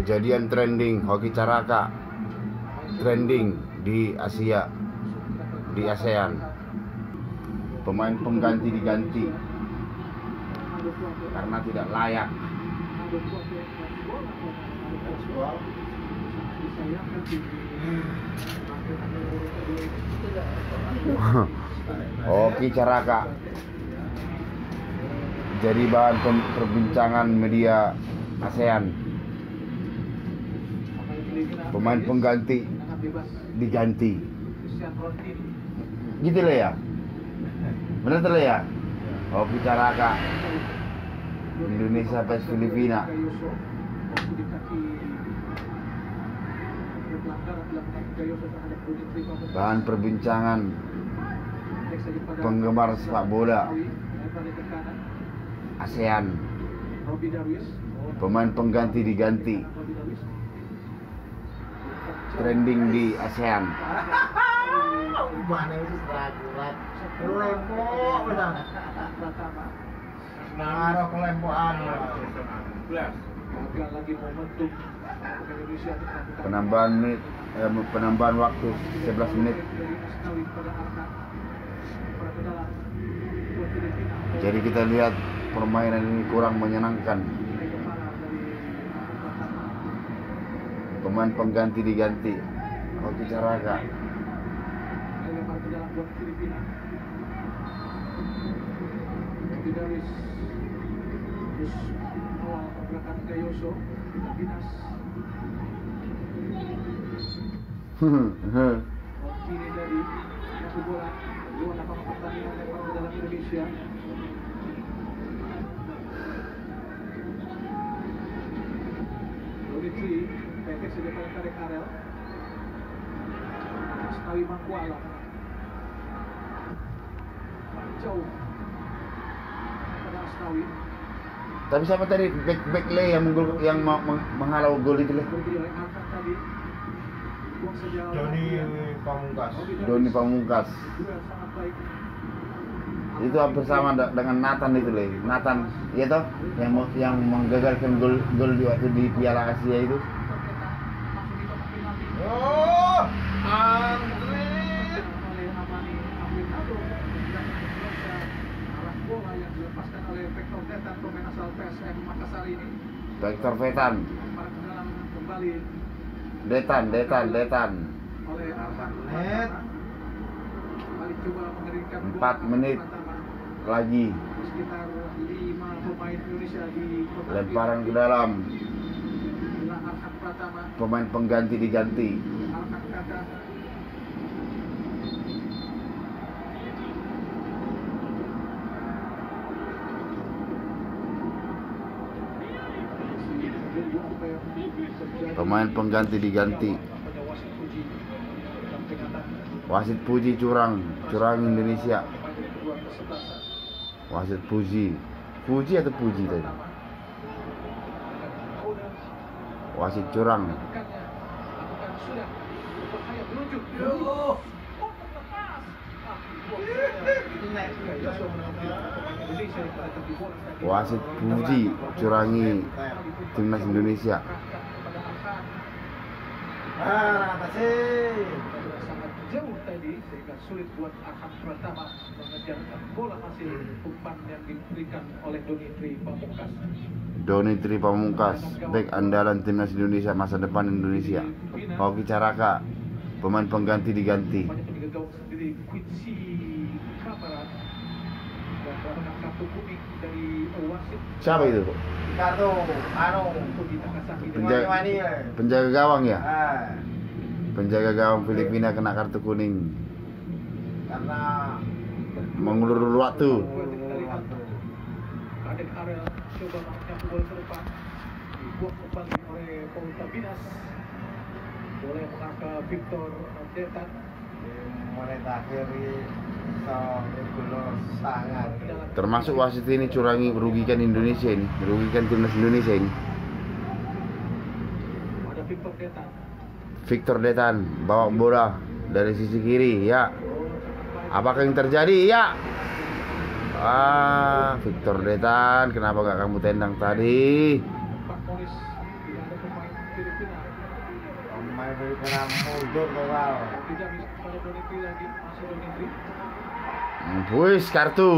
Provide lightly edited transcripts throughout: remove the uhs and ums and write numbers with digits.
Kejadian trending hoki caraka trending di Asia, di ASEAN. Pemain pengganti diganti karena tidak layak. Hoki caraka jadi bahan perbincangan media ASEAN. Pemain pengganti diganti, gitu lah ya, bener tuh ya. Hoki caraka Indonesia vs Filipina. Bahan perbincangan penggemar sepak bola ASEAN. Pemain pengganti diganti, trending di ASEAN. Penambahan waktu 11 menit. Jadi kita lihat permainan ini kurang menyenangkan. Pemain pengganti diganti, hoki caraka. Tapi siapa tadi back lay yang menghalau gol itu leh? Doni Pamungkas. Itu hampir sama dengan Nathan itu leh. Nathan, iya toh, yang menggagalkan gol di waktu di Piala Asia itu. Oh, Andre. Vector Vetan. Detan. 4 menit lagi. Lemparan ke dalam. Pemain pengganti diganti. Pemain pengganti diganti. Wasit puji curang Indonesia. Wasit puji atau puji tadi? Wasit curang. Wasit puji curangi timnas Indonesia. Jauh tadi sehingga sulit buat Ahmad Pratama mengejar bola hasil umpan yang diberikan oleh Doni Tri Pamungkas, bek andalan timnas Indonesia masa depan Indonesia. Hoki caraka, pemain pengganti diganti. Siapa itu? Penjaga gawang ya? Penjaga gawang Filipina kena kartu kuning karena mengulur waktu. Termasuk wasit ini curangi, merugikan Indonesia ini, merugikan timnas Indonesia ini. Victor Detan bawa bola dari sisi kiri, ya. Apakah yang terjadi? Ya. Victor Detan, kenapa gak kamu tendang tadi? Filipina. Pemain Filipina mundur total. Tidak bisa kepada Donitri lagi, masih Donitri. Wis kartu.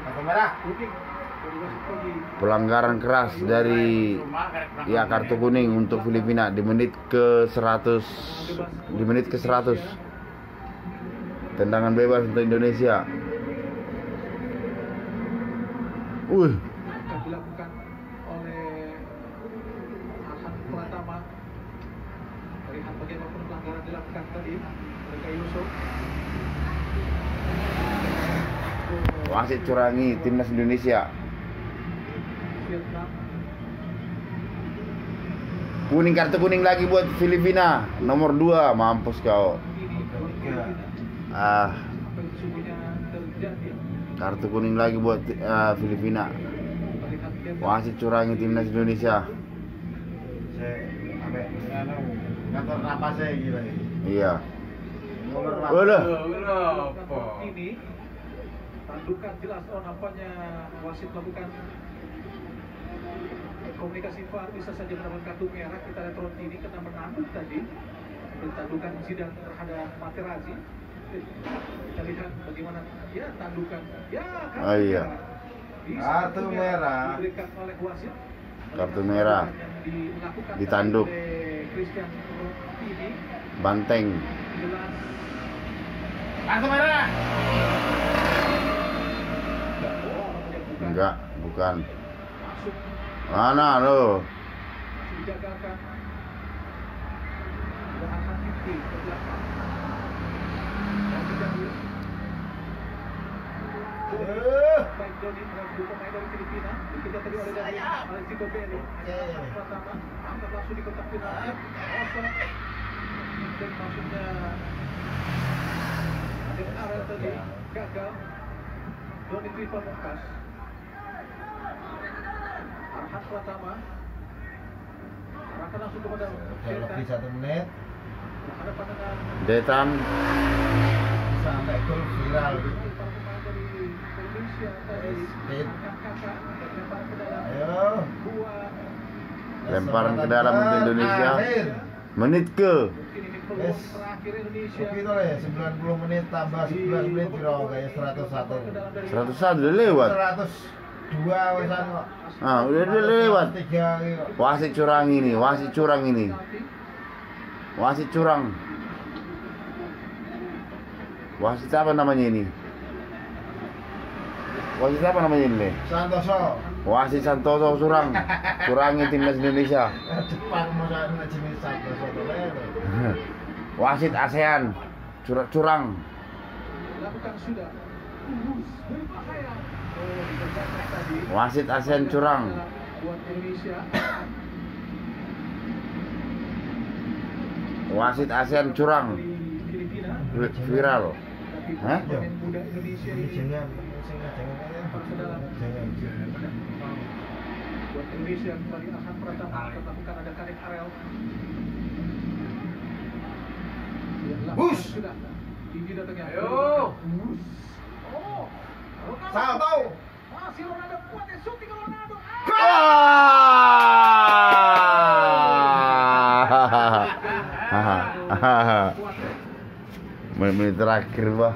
Kartu merah. Kuning dari wasit Kogi. Pelanggaran keras dari ya kartu kuning untuk Filipina di menit ke 100. Di menit ke 100. Tendangan bebas untuk Indonesia. Akan dilakukan oleh Ahsan Pratama. Melihat bagaimana pelanggaran dilakukan tadi oleh Yusuf. Wasit curangi timnas Indonesia. Vietnam. Kuning, kartu kuning lagi buat Filipina. Nomor 2, mampus kau. Ini Filipina. Ah, Apa yang sesungguhnya terjadi? kartu kuning lagi buat Filipina. Melihat Vietnam. Wasit curangi timnas Indonesia. Sampai ngatur napasnya gila nih. Iya. Nomor Waduh. Ini tandukan jelas nampaknya wasit melakukan komunikasi VAR, bisa saja mendapatkan kartu merah. Kita lihat Rondini kena menanduk tadi, tandukan Zidane terhadap Materazzi. Kita lihat bagaimana ya tandukan ya Oh, iya. Kartu merah. diberikan oleh wasit. Kartu merah. Dilakukan Ditanduk. oleh Christian Rondini. Banteng. Jelas Kartu merah. Enggak, bukan. masuk Mana lo? dijagakan dan akan ke belakang. Dan dijauh. Baik Doni mengambil pemain dari Filipina. Dikejar tadi oleh dari Alexito Belli. Pertama, angkat langsung di kotak penalti. Kosong. Dan maksudnya ada Arel tadi gagal. Doni Tripa Mungkas. Arhan Pratama. Arahkan langsung kepada Lebih 1 menit ada pandangan Detan. sampai gol viral. para pemain dari Indonesia tadi Speed. kakak lempar ke dalam Ayo. buah Lemparan ke dalam untuk Indonesia. Akhir. Menit ke ini peluang Yes. terakhir Indonesia. Tapi itu lah ya 90 menit tambah 11 menit bro kayak 101. 101 udah lewat. 102 wesan kok. Ah, udah lewat. 3 gitu. Wasit curang ini, wasit curang ini. Wasit curang. Wasit apa namanya ini? Wasit apa namanya ini? Santoso. Wasit Santoso curang. Curangi timnas Indonesia. Jepang masa ada jenis Santoso boleh. Wasit ASEAN curang. Lakukan sudah. Berbahaya. Oh, dikerjakan tadi. Wasit ASEAN curang. Buat Indonesia. Wasit ASEAN curang. Dari Filipina. Viral. Tapi Hah? pemain muda Indonesia ini Jangan buat Indonesia kembali Ahsan Pratama melakukan ada Karim Arel. Bus. Sudah tinggi datangnya. Ayo. Bus. Oh. Ronaldo. Salto. Masih Ronaldo kuat shooting Ronaldo. Menit terakhir bah.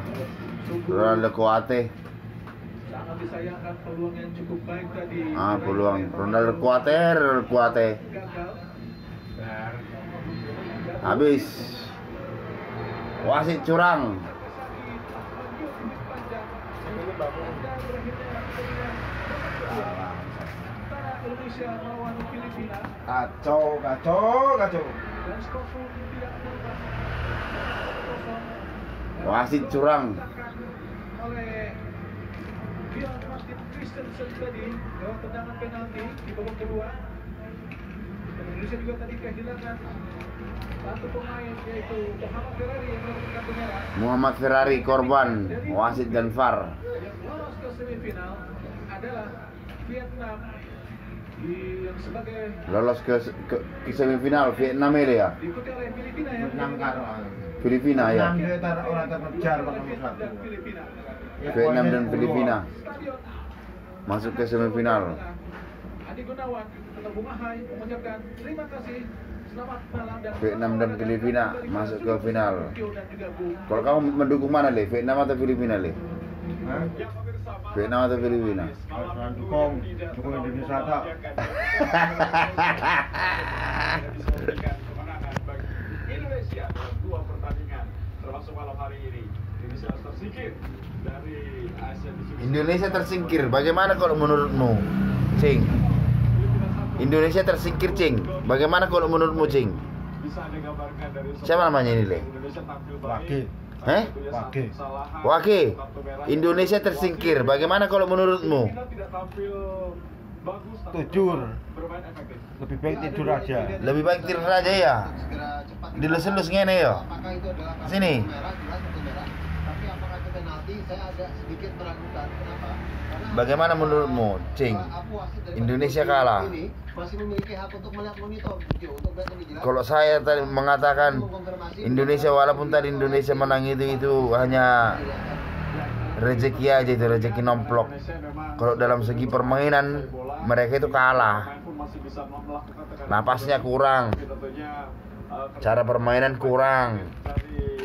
Ronaldo Kuate. Sangat disayangkan peluang yang cukup baik tadi. Peluang Ronaldo Kuate. Gagal. Habis. Wasit curang. Indonesia melawan Filipina Kacau. dan skor pun tidak berubah. Wasit curang. Oleh Bjorn Martin Christensen tadi lewat tendangan penalti di babak kedua. Dan Indonesia juga tadi kehilangan satu pemain yaitu Muhammad Ferrari yang mendapatkan kartu merah. Muhammad Ferrari korban wasit dan VAR. Yang lolos ke semifinal adalah Vietnam yang sebagai Lolos ke semifinal Vietnam ini ya. diikuti oleh Filipina ya. Filipina ya. Dia taruh orang terkejar nomor Vietnam 1. dan Filipina. Vietnam dan Filipina Stadion masuk ke semifinal. ada Adi Gunawan atau Bung Ahai mengucapkan terima kasih. Selamat malam dan Vietnam dan Filipina masuk ke final. Dan juga Bung. Kalau kamu mendukung mana, Le? Vietnam atau Filipina, Le? Hah? Vietnam atau Filipina? Dukung Indonesia tak? Indonesia dalam 2 pertandingan termasuk malam hari ini. Indonesia tersingkir dari Asia Pasifik. Indonesia tersingkir. Bagaimana kalau menurutmu, Cing? Indonesia tersingkir, Cing. Bagaimana kalau menurutmu, Cing? Bisa digambarkan dari Siapa namanya ini, Le? Indonesia tampil Wage. Heh? Wage. Indonesia tersingkir. Bagaimana kalau menurutmu? Tidak tampil bagus, Tidur. bermain efektif. Lebih baik tidur aja. Lebih baik tidur aja ya. Segera cepat Dilus-lus ngene ya. apakah itu adalah kartu Sini. merah, jelas kartu merah. Tapi apakah itu penalti, saya agak sedikit meragukan. Kenapa? Karena Bagaimana menurutmu, Cing? aku wasit dari Indonesia monitor kalah. ini masih memiliki hak untuk melihat monitor video untuk melihat lebih jelas. Kalau saya tadi mengatakan Indonesia, walaupun tadi Indonesia menang itu hanya rezeki aja, itu rezeki nomplok. Kalau dalam segi permainan mereka itu kalah. Napasnya kurang, cara permainan kurang.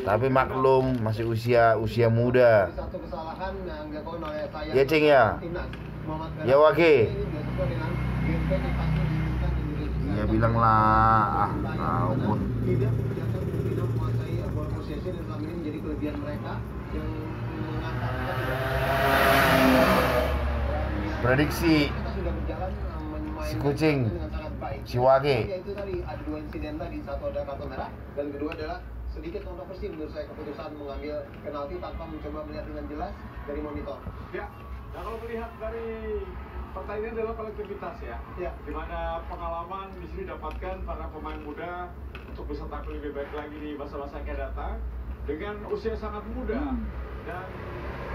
Tapi maklum masih usia muda. Satu kesalahan yang dilakukan oleh saya. Ya, Cing, ya. Timnas, Muhammad Ya, Wage. Ini dilakukan dengan gameplay yang pasti diinginkan Indonesia. Ya bilanglah, ampun. Tidak membiarkan Filipina menguasai bola possession yang selama ini menjadi kelebihan mereka yang mengantarkan Prediksi kita sudah berjalan memainkan si kucing, dengan sangat baik. si Wage. Yaitu tadi ada 2 insiden tadi, satu ada kartu merah dan kedua adalah sedikit kontroversi menurut saya keputusan mengambil penalti tanpa mencoba melihat dengan jelas dari monitor. Ya, nah kalau melihat dari pertandingan adalah kolektivitas ya. Ya. Di mana pengalaman di sini dapatkan para pemain muda untuk bisa tampil lebih baik lagi di masa-masa yang akan datang dengan usia sangat muda dan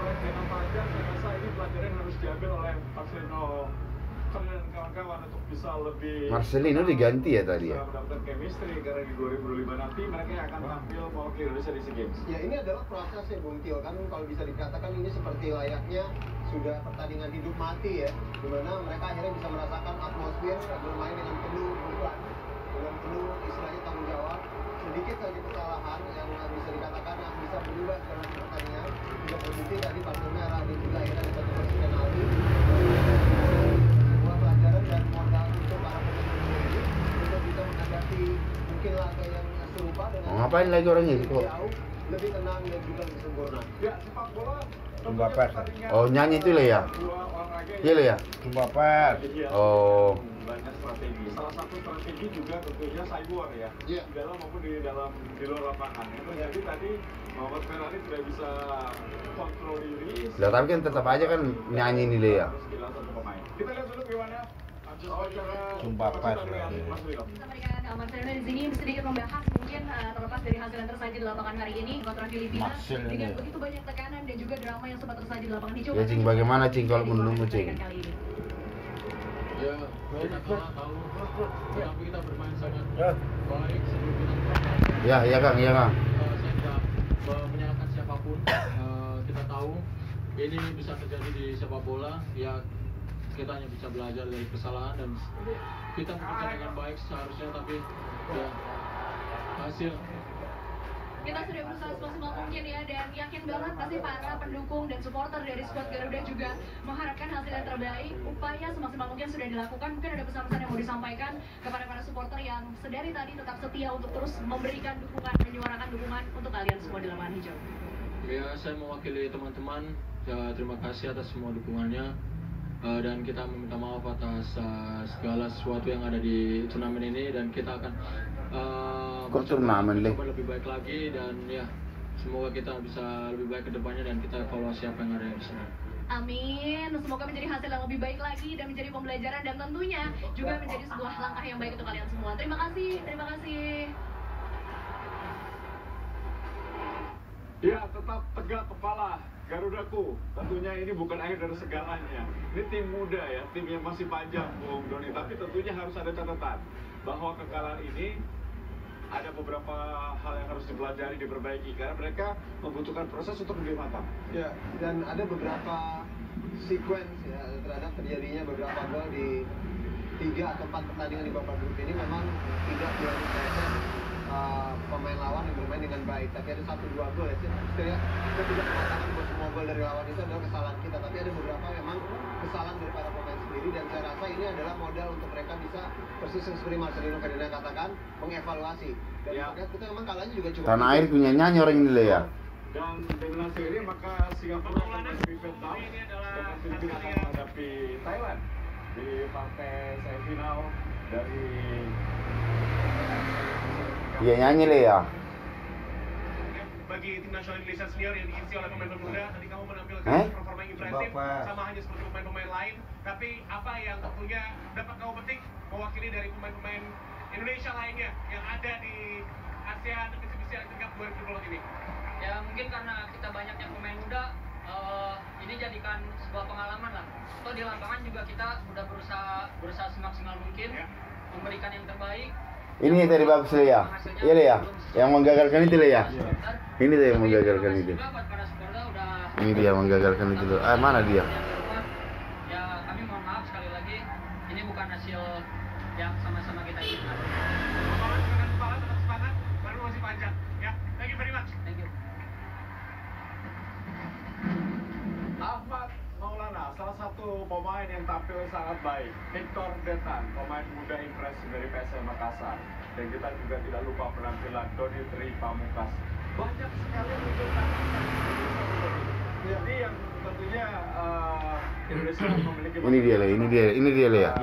jangka panjang. Saya rasa ini pelajaran yang harus diambil oleh Marcelino dan kawan-kawan untuk bisa lebih Marcelino diganti ya tadi ya. bisa mendapatkan chemistry karena di 2025 nanti mereka yang akan tampil mewakili Indonesia di SEA Games. Ya ini adalah proses ya Bung Tio, kan kalau bisa dikatakan ini seperti layaknya sudah pertandingan hidup mati ya, dimana mereka akhirnya bisa merasakan atmosfer bermain dengan penuh beban, dengan penuh istilahnya tanggung jawab. Sedikit saja kesalahan yang bisa dikatakan yang bisa berubah dalam pertandingan sudah terbukti tadi kartu merah dan juga akhirnya ada kontroversi penalti. Sebuah pelajaran dan modal untuk para pemain ini untuk bisa menghadapi mungkin laga yang serupa dengan Ngapain lagi orangnya itu kok? jauh lebih tenang dan juga lebih sempurna. Ya, sepak bola Jumpa pers. Oh, nyanyi itu Le ya? Iya Le ya? Jumpa pers. Oh. Banyak strategi. Salah satu strategi juga tentunya cyber ya. Iya. Di dalam maupun di luar lapangan. Itu jadi tadi Muhammad Ferrari tidak bisa kontrol diri. Lah tapi kan tetap aja kan nyanyi nih Le ya. Harus kehilangan satu pemain. Kita lihat dulu gimana. Jumpa pers lah, ya. Mas Wilo. Bersama dengan Marcelino di sini sedikit membahas mungkin terlepas dari hasil yang tersaji di lapangan hari ini kontra Filipina Marcel ini. dengan begitu banyak tekanan dan juga drama yang sempat tersaji di lapangan ini. Ya, Cing, bagaimana, Cing, kalau menurutmu, Cing? Kali ini. Ya, kita kalah tahu, tapi kita bermain sangat Ya. baik sebelum kita bermain. Ya Kang, ya Kang. Saya tidak menyalahkan siapapun. Kita tahu ini bisa terjadi di sepak bola. Ya, kita hanya bisa belajar dari kesalahan dan kita bekerja dengan baik seharusnya, tapi ya hasil. Kita sudah berusaha semaksimal mungkin ya, dan yakin banget pasti para pendukung dan supporter dari skuad Garuda juga mengharapkan hasil yang terbaik. Upaya semaksimal mungkin sudah dilakukan. Mungkin ada pesan-pesan yang mau disampaikan kepada para supporter yang sedari tadi tetap setia untuk terus memberikan dukungan, menyuarakan dukungan untuk kalian semua di lapangan hijau. Ya, saya mewakili teman-teman. Ya, terima kasih atas semua dukungannya. Dan kita meminta maaf atas segala sesuatu yang ada di turnamen ini, dan kita akan Kok turnamen, Le? mencoba lebih baik lagi, dan ya semoga kita bisa lebih baik ke depannya dan kita evaluasi apa yang ada di sini. Amin. Semoga menjadi hasil yang lebih baik lagi dan menjadi pembelajaran dan tentunya juga menjadi sebuah langkah yang baik untuk kalian semua. Terima kasih, terima kasih. Ya, tetap tegak kepala Garudaku. Tentunya ini bukan akhir dari segalanya. Ini tim muda ya, tim yang masih panjang, Bung Doni. Tapi tentunya harus ada catatan bahwa kekalahan ini ada beberapa hal yang harus dipelajari, diperbaiki karena mereka membutuhkan proses untuk lebih matang. Ya, dan ada beberapa sequence ya terhadap terjadinya beberapa gol di 3 atau 4 pertandingan di babak grup ini memang tidak direalisasikan pemain lawan yang bermain dengan baik, tapi ada 1-2 gol ya. Istilahnya kita tidak mengatakan bahwa semua gol dari lawan itu adalah kesalahan kita, tapi ada beberapa memang kesalahan dari para pemain sendiri, dan saya rasa ini adalah modal untuk mereka bisa persis seperti Marcelino Ferdinand katakan, mengevaluasi. Dan kita memang kalahnya juga cukup Tanah air punya nyanyi orang ini ya. Dan dengan hasil ini maka Singapura akan menghadapi Vietnam, sedangkan Filipina akan menghadapi Thailand di partai semifinal dari Iya nyanyi le ya. Bagi tim nasional Indonesia senior yang diisi oleh pemain muda, tadi kamu menampilkan performa yang impresif sama hanya seperti pemain-pemain lain, tapi apa yang tentunya dapat kamu petik mewakili dari pemain-pemain Indonesia lainnya yang ada di ASEAN Pacific Cup 2020 ini? Ya mungkin karena kita banyaknya pemain muda, ini jadikan sebuah pengalaman lah. Atau di lapangan juga kita udah berusaha semaksimal mungkin memberikan yang terbaik. Ini dari bagus le ya. Iya le ya. Yang menggagalkan itu le ya. Ini tuh yang menggagalkan itu. Ini dia menggagalkan itu loh. Mana dia? Ya kami mohon maaf sekali lagi. Ini bukan hasil yang sama-sama kita inginkan. Tetap semangat, baru masih panjang. Ya, thank you very much. Thank you. Ahmad Maulana, salah satu pemain yang tampil sangat baik. Victor Detan, pemain muda impresif dari PSM Makassar. Dan kita juga tidak lupa penampilan Dodi Tri Pamungkas. Banyak sekali menunjukkan jadi yang tentunya Indonesia memiliki Ini dia le, ini dia le ya.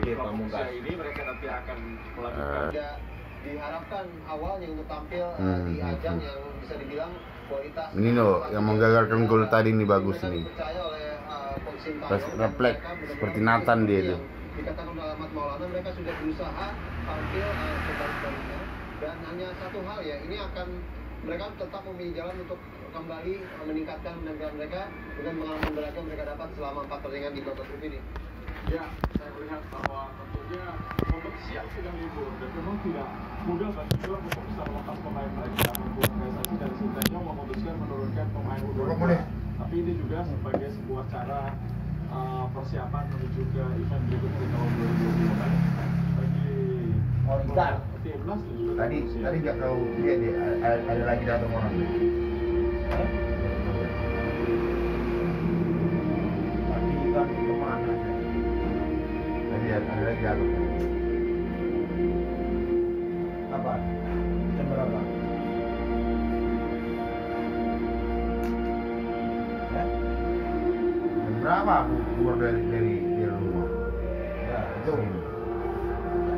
di Pamungkas ini mereka nanti akan melakukan tidak diharapkan awalnya untuk tampil di ajang yang bisa dibilang kualitas. Ini loh yang menggagalkan gol tadi ini bagus ini. Dipercaya oleh Coach Sintayong, Refleks seperti Nathan dia itu. Dikatakan oleh Ahmad Maulana, mereka sudah berusaha tampil sebaik-baiknya, dan hanya satu hal ya, ini akan mereka tetap memilih jalan untuk kembali meningkatkan penampilan mereka dengan pengalaman berharga mereka dapat selama 4 pertandingan di babak grup ini. ya, saya melihat bahwa tentunya kompetisi yang sudah libur dan memang tidak mudah bagi klub untuk bisa melepas pemain mereka. Organisasi dari Sintayong memutuskan menurunkan pemain U20. Tapi ini juga sebagai sebuah cara persiapan menuju ke event berikutnya di tahun 2020 kan. Bagi timnas dan juga Tadi nggak kau lihat deh, ada lagi datang orang. Tadi kan kemana? Tadi ada lagi datang. Apa? Jam berapa? Jam berapa aku keluar dari rumah? Ya, itu.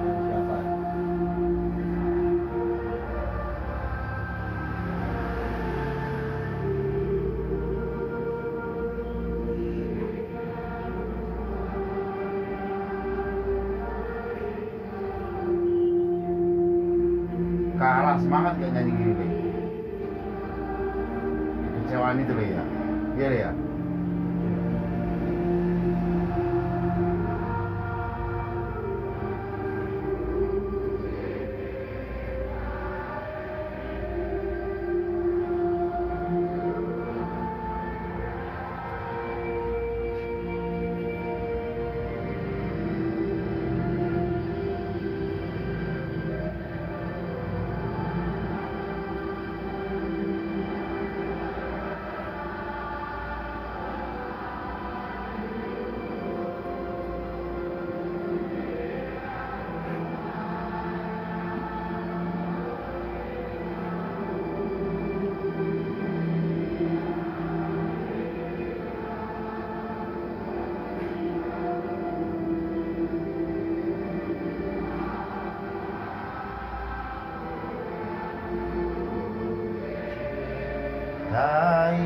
Siapa? Kalah semangat gak nyanyi gini deh. Kecewaan itu deh ya. Iya deh ya. Hai